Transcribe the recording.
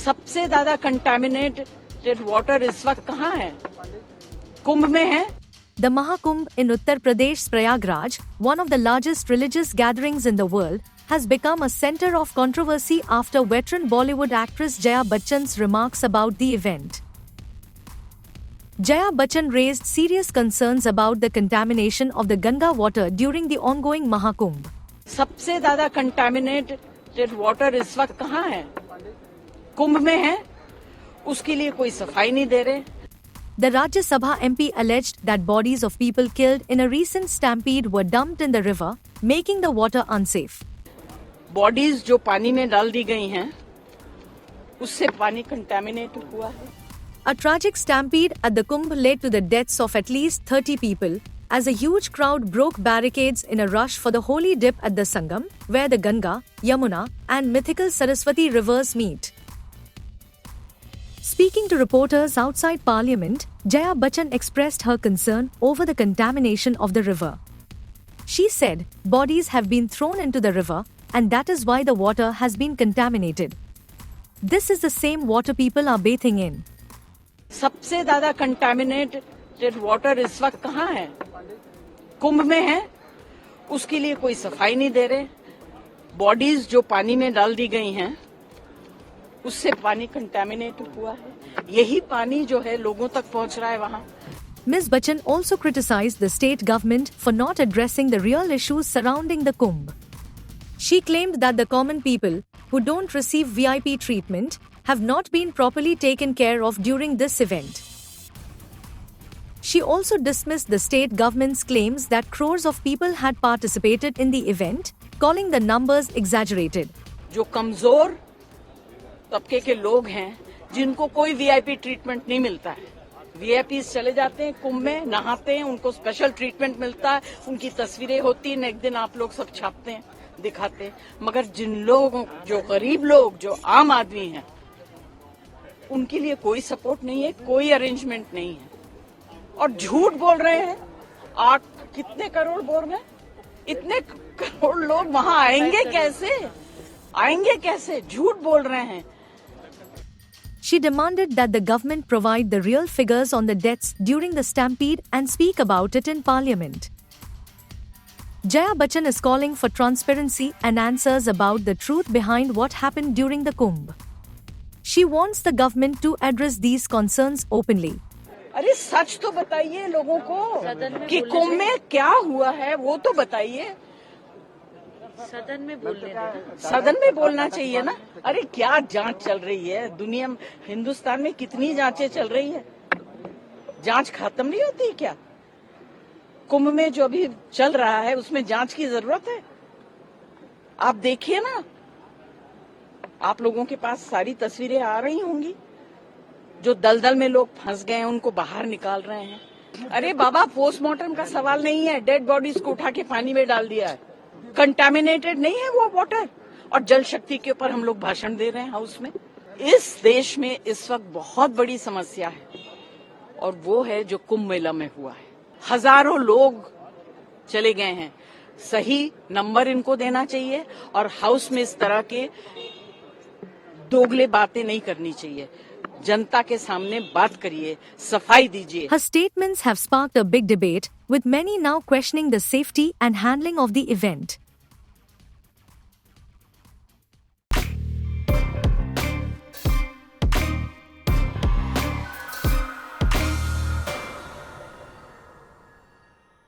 सबसे ज्यादा contaminated water इस वक्त कहाँ है? कुंभ में है। The Mahakumbh in Uttar Pradesh Prayagraj, one of the largest religious gatherings in the world, has become a center of controversy after veteran Bollywood actress Jaya Bachchan's remarks about the event. Jaya Bachchan raised serious concerns about the contamination of the Ganga water during the ongoing Mahakumbh. सबसे ज्यादा contaminated water इस वक्त कहाँ है? कुंभ में है। उसके लिए कोई सफाई नहीं दे रहे। The Rajya Sabha MP alleged that bodies of people killed in a recent stampede were dumped in the river, making the water unsafe. Bodies जो पानी में डाल दी गई हैं, उससे पानी कंटामिनेट हुआ है। A tragic stampede at the Kumbh led to the deaths of at least 30 people, as a huge crowd broke barricades in a rush for the holy dip at the Sangam, where the Ganga, Yamuna, and mythical Saraswati rivers meet. Speaking to reporters outside Parliament, Jaya Bachchan expressed her concern over the contamination of the river. She said, bodies have been thrown into the river, and that is why the water has been contaminated. This is the same water people are bathing in. सबसे ज्यादा contaminated water इस वक्त कहाँ है? कुंभ में है। उसके लिए कोई सफाई नहीं दे रहे। बॉडीज जो पानी में डाल दी गई हैं, उससे पानी कंटामिनेट हुआ है। यही पानी जो है लोगों तक पहुंच रहा है वहां। Ms. Bachchan also criticized the state government for not addressing the real issues surrounding the Kumbh. She claimed that the common people, who don't receive VIP treatment, have not been properly taken care of during this event. She also dismissed the state government's claims that crores of people had participated in the event, calling the numbers exaggerated. जो कमजोर तबके के लोग हैं, जिनको कोई VIP treatment नहीं मिलता है, वीआईपी चले जाते हैं कुंभ में, नहाते हैं, उनको स्पेशल ट्रीटमेंट मिलता है, उनकी तस्वीरें होती हैं, एक दिन आप लोग सब छापते हैं, दिखाते हैं। मगर जिन लोगों, जो गरीब लोग, जो आम आदमी हैं, उनके लिए कोई सपोर्ट नहीं है, कोई अरेंजमेंट नहीं है। और झूठ बोल रहे हैं। 8 कितने करोड़ बोल रहे हैं? इतने करोड़ लोग वहां आएंगे कैसे? आएंगे कैसे? झूठ बोल रहे हैं। She demanded that the government provide the real figures on the deaths during the stampede and speak about it in Parliament. Jaya Bachchan is calling for transparency and answers about the truth behind what happened during the Kumbh. She wants the government to address these concerns openly. अरे सच तो बताइए लोगों को कि कुंभ में क्या हुआ है, वो तो बताइए। सदन में बोलना चाहिए ना। अरे क्या जांच चल रही है दुनिया में, हिंदुस्तान में कितनी जांचें चल रही है, जांच खत्म नहीं होती क्या? कुंभ में जो अभी चल रहा है उसमें जांच की जरूरत है। आप देखिए ना, आप लोगों के पास सारी तस्वीरें आ रही होंगी। जो दलदल में लोग फंस गए हैं उनको बाहर निकाल रहे हैं। अरे बाबा, पोस्टमार्टम का सवाल नहीं है, डेड बॉडीज को उठा के पानी में डाल दिया है। कंटामिनेटेड नहीं है वो वाटर। और जल शक्ति के ऊपर हम लोग भाषण दे रहे हैं हाउस में। इस देश में इस वक्त बहुत बड़ी समस्या है, और वो है जो कुंभ मेला में हुआ है। हजारों लोग चले गए हैं। सही नंबर इनको देना चाहिए, और हाउस में इस तरह के दोगले बातें नहीं करनी चाहिए। जनता के सामने बात करिए, सफाई दीजिए। Her statements have sparked a big debate, with many now questioning the safety and handling of the event.